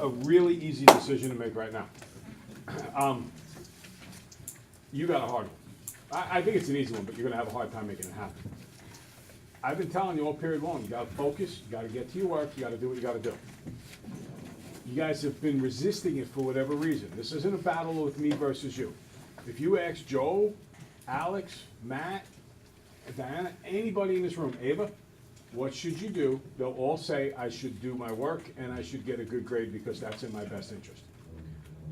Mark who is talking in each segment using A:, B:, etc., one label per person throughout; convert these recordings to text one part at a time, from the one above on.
A: a really easy decision to make right now. You got a hard one. I think it's an easy one, but you're gonna have a hard time making it happen. I've been telling you all period long, you gotta focus, you gotta get to your work, you gotta do what you gotta do. You guys have been resisting it for whatever reason. This isn't a battle with me versus you. If you ask Joe, Alex, Matt, Diana, anybody in this room, Ava, what should you do? They'll all say, I should do my work and I should get a good grade because that's in my best interest.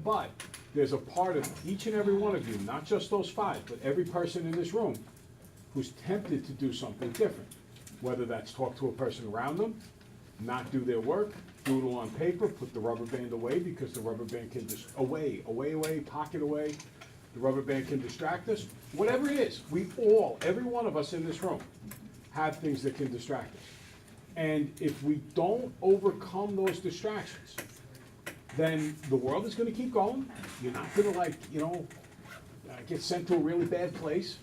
A: But there's a part of each and every one of you, not just those 5, but every person in this room who's tempted to do something different. Whether that's talk to a person around them, not do their work, doodle on paper, put the rubber band away because the rubber band can just, away, pocket away. The rubber band can distract us. Whatever it is, we all, every one of us in this room, have things that can distract us. And if we don't overcome those distractions, then the world is gonna keep going. You're not gonna get sent to a really bad place.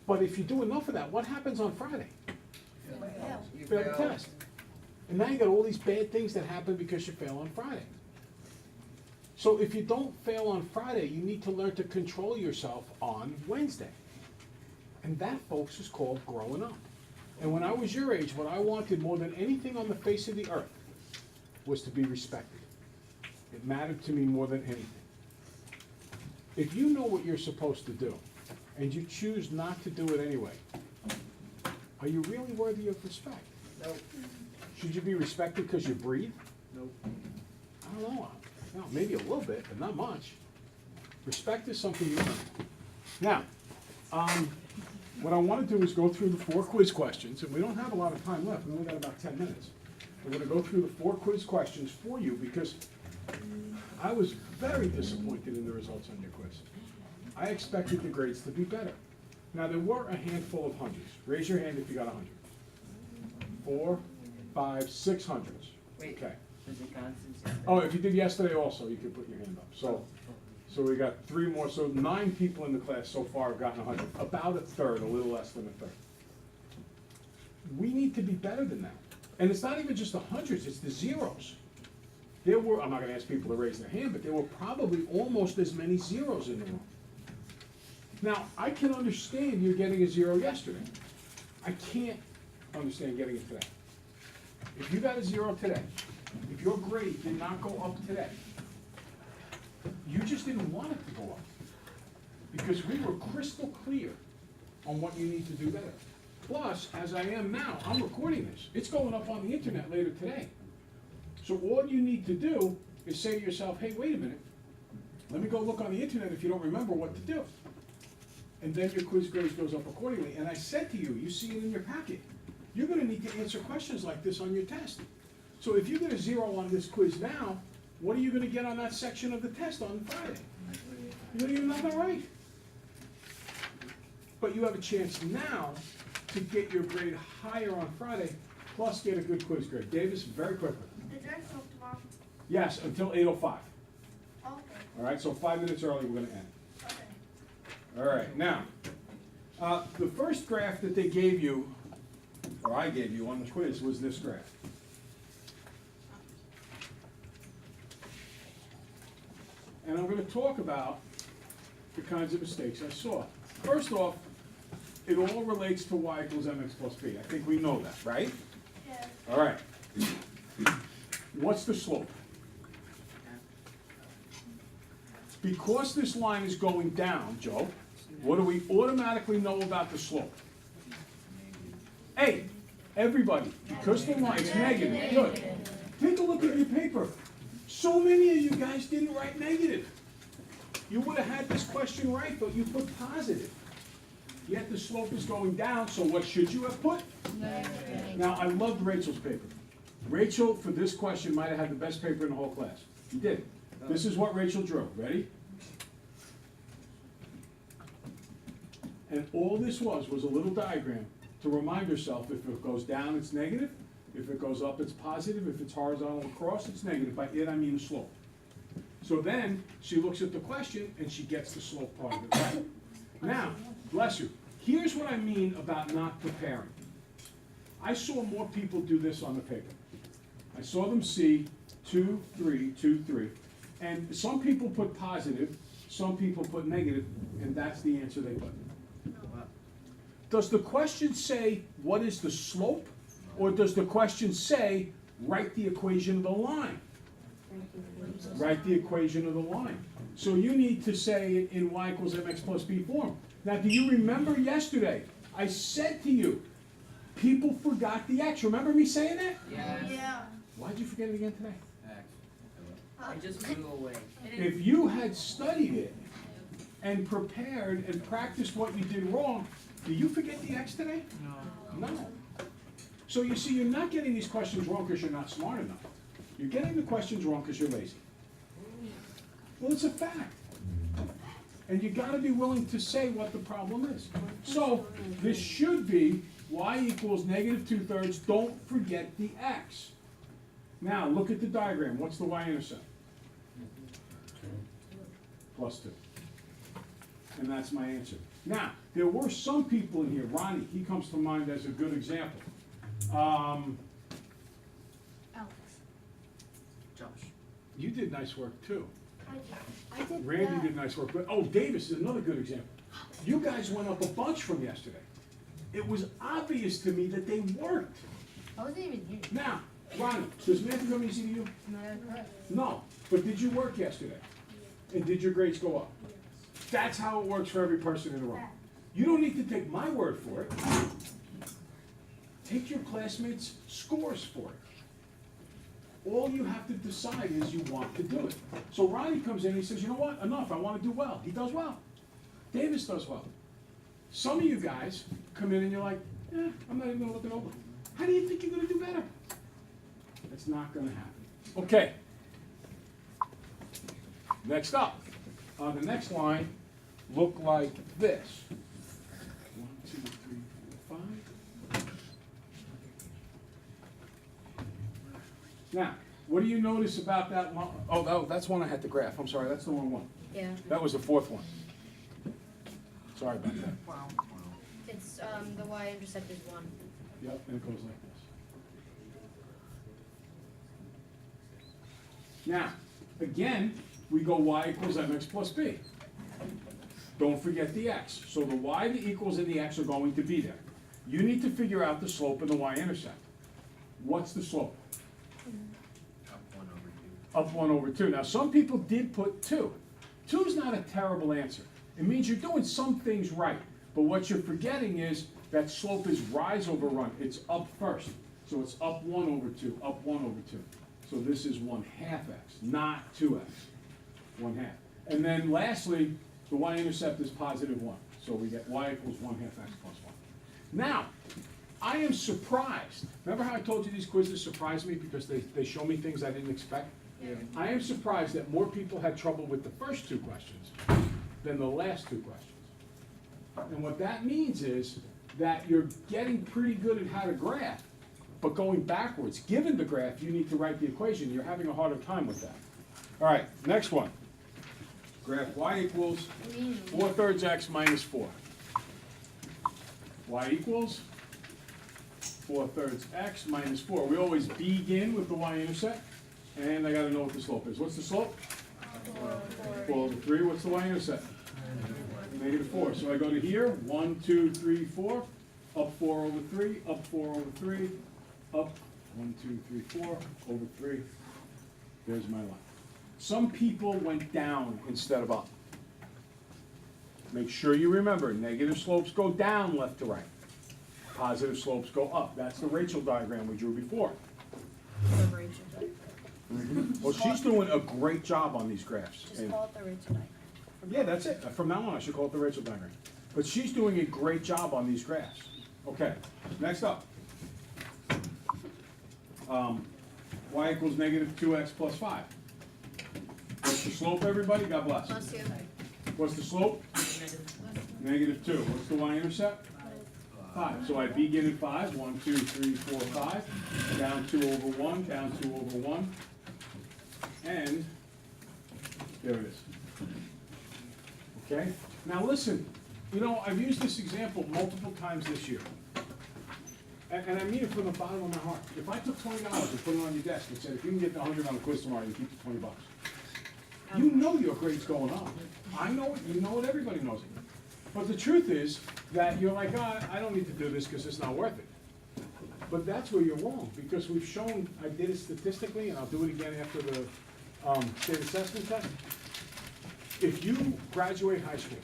A: But if you do enough of that, what happens on Friday? You fail the test. And now you got all these bad things that happen because you fail on Friday. So if you don't fail on Friday, you need to learn to control yourself on Wednesday. And that, folks, is called growing up. And when I was your age, what I wanted more than anything on the face of the earth was to be respected. It mattered to me more than anything. If you know what you're supposed to do, and you choose not to do it anyway, are you really worthy of respect?
B: Nope.
A: Should you be respected because you breathe?
B: Nope.
A: I don't know. No, maybe a little bit, but not much. Respect is something you earn. Now, what I want to do is go through the 4 quiz questions, and we don't have a lot of time left. We only got about 10 minutes. We're going to go through the 4 quiz questions for you because I was very disappointed in the results on your quiz. I expected the grades to be better. Now, there were a handful of hundreds. Raise your hand if you got 100. 4, 5, 6 hundreds.
B: Wait.
A: Okay.
B: Was it constants?
A: Oh, if you did yesterday also, you could put your hand up. So we got 3 more, so 9 people in the class so far have gotten 100. About a third, a little less than a third. We need to be better than that. And it's not even just the hundreds, it's the zeros. There were, I'm not gonna ask people to raise their hand, but there were probably almost as many zeros in the room. Now, I can understand you getting a 0 yesterday. I can't understand getting it today. If you got a 0 today, if your grade did not go up today, you just didn't want it to go up. Because we were crystal clear on what you need to do better. Plus, as I am now, I'm recording this. It's going up on the internet later today. So all you need to do is say to yourself, hey, wait a minute. Let me go look on the internet if you don't remember what to do. And then your quiz grade goes up accordingly. And I said to you, you see it in your packet, you're gonna need to answer questions like this on your test. So if you get a 0 on this quiz now, what are you gonna get on that section of the test on Friday? You're gonna get nothing right. But you have a chance now to get your grade higher on Friday, plus get a good quiz grade. Davis, very quickly.
C: Is there school tomorrow?
A: Yes, until 8:05.
C: Okay.
A: All right, so 5 minutes early, we're gonna end.
C: Okay.
A: All right, now, the first graph that they gave you, or I gave you on the quiz, was this graph. And I'm going to talk about the kinds of mistakes I saw. First off, it all relates to y equals mx plus b. I think we know that, right?
C: Yes.
A: All right. What's the slope? Because this line is going down, Joe, what do we automatically know about the slope? Hey, everybody, because the line's negative, good. Take a look at your paper. So many of you guys didn't write negative. You would have had this question right, but you put positive. Yet the slope is going down, so what should you have put?
C: Negative.
A: Now, I loved Rachel's paper. Rachel, for this question, might have had the best paper in the whole class. You did. This is what Rachel drew. Ready? And all this was a little diagram to remind herself if it goes down, it's negative. If it goes up, it's positive. If it's horizontal across, it's negative. By it, I mean the slope. So then she looks at the question and she gets the slope part of it right. Now, bless you. Here's what I mean about not preparing. I saw more people do this on the paper. I saw them see 2, 3, 2, 3. And some people put positive, some people put negative, and that's the answer they put. Does the question say, what is the slope? Or does the question say, write the equation of the line? Write the equation of the line. So you need to say it in y equals mx plus b form. Now, do you remember yesterday? I said to you, people forgot the x. Remember me saying that?
C: Yeah.
A: Why'd you forget it again today?
B: I just flew away.
A: If you had studied it and prepared and practiced what you did wrong, do you forget the x today? No. So you see, you're not getting these questions wrong because you're not smart enough. You're getting the questions wrong because you're lazy. Well, it's a fact. And you gotta be willing to say what the problem is. So, this should be y equals negative 2/3, don't forget the x. Now, look at the diagram, what's the y-intercept? Plus 2. And that's my answer. Now, there were some people in here, Ronnie, he comes to mind as a good example.
C: Alex.
B: Josh.
A: You did nice work too.
C: I did.
A: Randy did nice work, but, oh, Davis is another good example. You guys went up a bunch from yesterday. It was obvious to me that they worked.
C: I wasn't even here.
A: Now, Ronnie, does math come easy to you?
C: No, correct.
A: No, but did you work yesterday? And did your grades go up? That's how it works for every person in the room. You don't need to take my word for it. Take your classmates' scores for it. All you have to decide is you want to do it. So Ronnie comes in and he says, you know what, enough, I want to do well. He does well. Davis does well. Some of you guys come in and you're like, I'm not even gonna look it over. How do you think you're gonna do better? It's not gonna happen. Okay. Next up, on the next line, look like this. 1, 2, 3, 4, 5. Now, what do you notice about that one? Oh, no, that's one I had to graph. I'm sorry, that's the wrong one.
D: Yeah,
A: That was the fourth one. Sorry about that.
B: Wow.
D: it's, the y-intercept is 1.
A: Yep, and it goes like this. Now, again, we go y equals mx plus b. Don't forget the x. So the y, the equals, and the x are going to be there. You need to figure out the slope of the y-intercept. What's the slope?
B: Up 1 over 2.
A: Up 1 over 2. Now, some people did put 2. 2 is not a terrible answer. It means you're doing some things right. But what you're forgetting is that slope is rise over run. It's up first. So it's up 1 over 2, up 1 over 2. So this is 1/2 x, not 2x. 1/2. And then lastly, the y-intercept is positive 1. So we get y equals 1/2 x plus 1. Now, I am surprised. Remember how I told you these quizzes surprise me because they show me things I didn't expect?
C: Yeah.
A: I am surprised that more people had trouble with the first 2 questions than the last 2 questions. And what that means is that you're getting pretty good at how to graph, but going backwards, given the graph, you need to write the equation. You're having a harder time with that. All right, next one. Graph y equals 4/3 x minus 4. Y equals 4/3 x minus 4. We always begin with the y-intercept, and I gotta know what the slope is. What's the slope? 4 over 3. What's the y-intercept? Negative 4. So I go to here, 1, 2, 3, 4, up 4 over 3, up 4 over 3, up 1, 2, 3, 4, over 3. There's my line. Some people went down instead of up. Make sure you remember, negative slopes go down left to right. Positive slopes go up. That's the Rachel diagram we drew before.
D: The Rachel diagram.
A: Well, she's doing a great job on these graphs.
D: Just
A: And-
D: call it the Rachel diagram.
A: Yeah, that's it. From now on, I should call it the Rachel diagram. But she's doing a great job on these graphs. Okay, next up. Y equals negative 2x plus 5. What's the slope, everybody? God bless.
D: Plus 2.
A: What's the slope? Negative 2. What's the y-intercept? 5. So I begin at 5. 1, 2, 3, 4, 5. Down 2 over 1, down 2 over 1. And there it is. Okay? Now listen, you know, I've used this example multiple times this year. And I mean it from the bottom of my heart. If I took $20 and put it on your desk and said, if you can get the 100 on the quiz tomorrow, you keep the $20. You know your grade's going up. I know it, you know it, everybody knows it. But the truth is that you're like, oh, I don't need to do this because it's not worth it. But that's where you're wrong, because we've shown, I did it statistically, and I'll do it again after the state assessment test. If you graduate high school,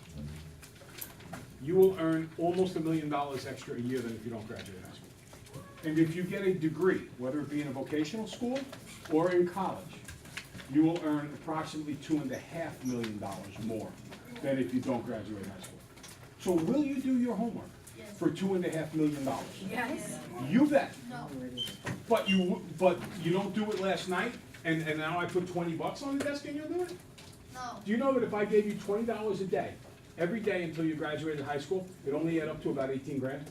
A: you will earn almost $1 million extra a year than if you don't graduate high school. And if you get a degree, whether it be in a vocational school or in college, you will earn approximately $2.5 million more than if you don't graduate high school. So will you do your homework for $2.5 million?
D: Yes.
A: You bet.
C: No.
A: But you don't do it last night, and now I put $20 on the desk and you'll do it?
C: No.
A: Do you know that if I gave you $20 a day, every day until you graduated high school, it only add up to about 18 grand?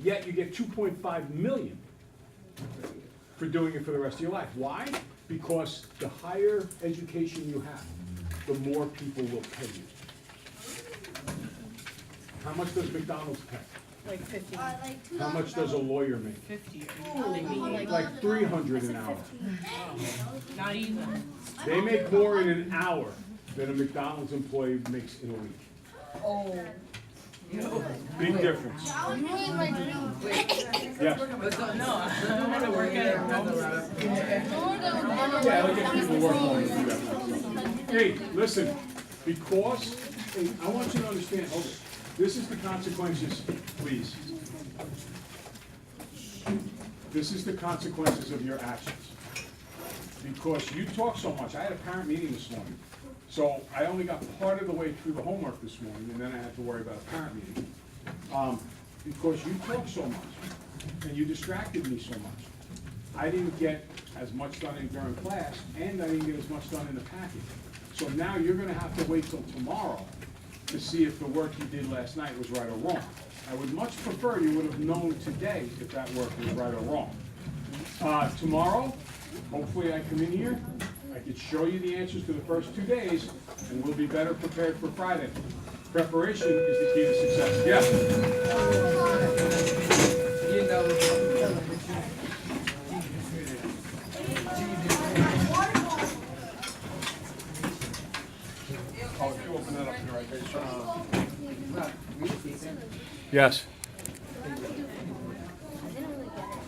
A: Yet you get 2.5 million for doing it for the rest of your life. Why? Because the higher education you have, the more people will pay you. How much does McDonald's pay?
D: Like 50.
C: Like $2.
A: How much does a lawyer make?
D: 50.
A: Like 300 an hour.
D: Not even.
A: They make more in an hour than a McDonald's employee makes in a week.
D: Oh. No.
A: Big difference.
C: You ruined my dream.
A: Yes.
B: No, I don't wanna work at another.
A: Yeah, I get people working on it. Hey, listen, because, hey, I want you to understand, hold it. This is the consequences, please. This is the consequences of your actions. Because you talk so much. I had a parent meeting this morning. So I only got part of the way through the homework this morning, and then I had to worry about a parent meeting. Because you talk so much, and you distracted me so much. I didn't get as much done during class, and I didn't get as much done in the packet. So now you're gonna have to wait till tomorrow to see if the work you did last night was right or wrong. I would much prefer you would have known today if that work was right or wrong. Tomorrow, hopefully I come in here, I could show you the answers to the first 2 days, and we'll be better prepared for Friday. Preparation is the key to success. Yes?
B: You know.
A: Oh, if you open that up to the right page. Yes.